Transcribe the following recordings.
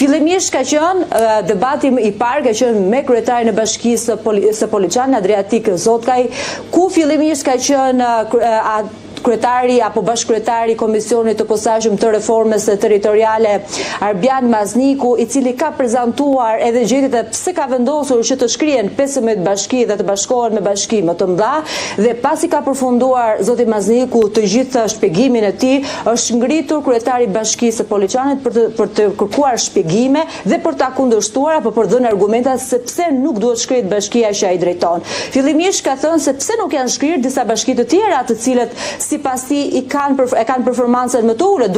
Fillimisht ka qenë debati i parë ka qenë me kryetarin e Bashkisë së Poliçanit Adriatik Zotkaj, ku fillimisht ka qenë kryetari apo bashkëkryetari i Komisionit të Posaçëm të Reformës Territoriale Arbian Mazniku, i cili ka prezantuar edhe gjendjet e pse ka vendosur që të shkrihen 15 bashki dhe të bashkohen me bashki më të mëdha, dhe pasi ka përfunduar zoti Mazniku të gjithë shpjegimin e tij, është ngritur kryetari i Bashkisë së Poliçanit për të kërkuar shpjegime dhe për ta kundërshtuar apo për dhënë argumenta se pse nuk duhet shkrihet bashkia që ai drejton. Fillimisht ka thënë se pse nuk janë shkrirë disa bashki të tjera, të cilët sipas tij e kanë performancën më të ulët,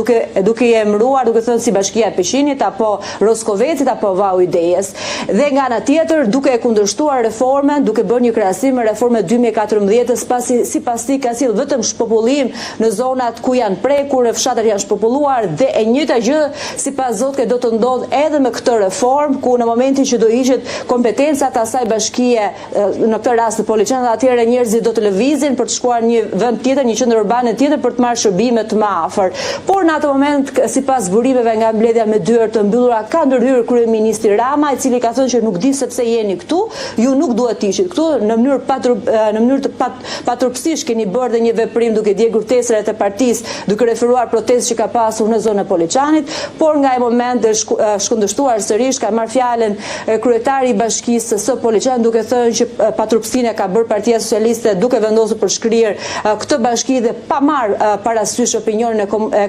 duke i emëruar, duke thënë si Bashkia e Peshinit apo Roskovecit apo Vau Idejes. Dhe nga ana tjetër, duke e kundërshtuar reformën, duke bërë një krahasim me reformën 2014, pasi sipas tij ka sill vetëm shpopullim në zonat ku janë prekur, fshatat janë shpopulluar, dhe e njëjta gjë sipas Zotkaj do të ndodh edhe me këtë reformë, ku në momentin që do hiqet kompetencat e asaj bashkie, në këtë rast të Poliçanit, atëherë njerëzit do të lëvizin për të shkuar në një vend tjetër, një qendër urbane tjetër për të marrë shërbime të më afër. Por në atë moment, sipas burimeve nga mbledhja me dyert të mbyllura, ka ndërhyrë kryeministri Rama, i cili ka thënë që nuk di se pse jeni këtu, ju nuk duhet të ishit këtu, në mënyrë të paturpsisht keni bërë dhe një veprim duke djegur tesrat e partisë, duke referuar protestë që ka pasur në zonën e Poliçanit, por nga ai moment është shkundërshtuar sërish, ka marrë fjalën kryetari i Bashkisë së Poliçanit duke thënë që paturpsinë ka bërë Partia Socialiste duke vendosur për shkrirë këtë bashki dhe pa marrë parasysh opinionin e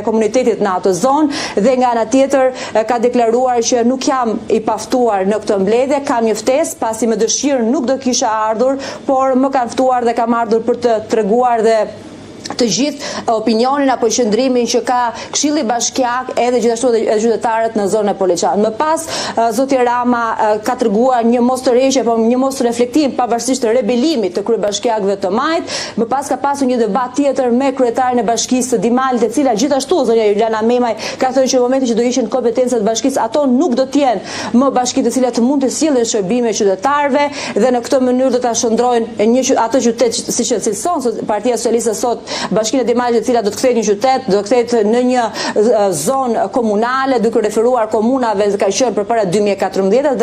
komunitetit në atë zonë, dhe nga ana tjetër ka deklaruar që nuk jam i paftuar në këtë mbledhje, kam një ftesë, pasi me dëshirë nuk do kisha ardhur, por më kanë ftuar dhe kam ardhur për të treguar dhe të gjithë opinionin apo qëndrimin që ka Këshilli Bashkiak edhe gjithashtu edhe qytetarët në zonën e Poliçanit. Më pas, zoti Rama ka treguar një mostërheqje apo një mosreflektim pavarësisht të rebelimit të kryebashkiakëve të Majt. Më pas ka pasur një debat tjetër me kryetarin e Bashkisë së Dimalit, e cila gjithashtu zonja Juliana Memaj ka thënë që në momentin që do ishin kompetencat e bashkisë, ato nuk do të jenë më bashki të cilat mund të sillen shërbime qytetarëve, dhe në këtë mënyrë do ta shndrojnë atë qytet siç e cilëson Partia Socialiste sot, Bashkinë e Dimalit, e cila do të kthejë një qytet, do të kthejë në një zonë komunale, duke referuar komunave që ka qenë përpara 2014.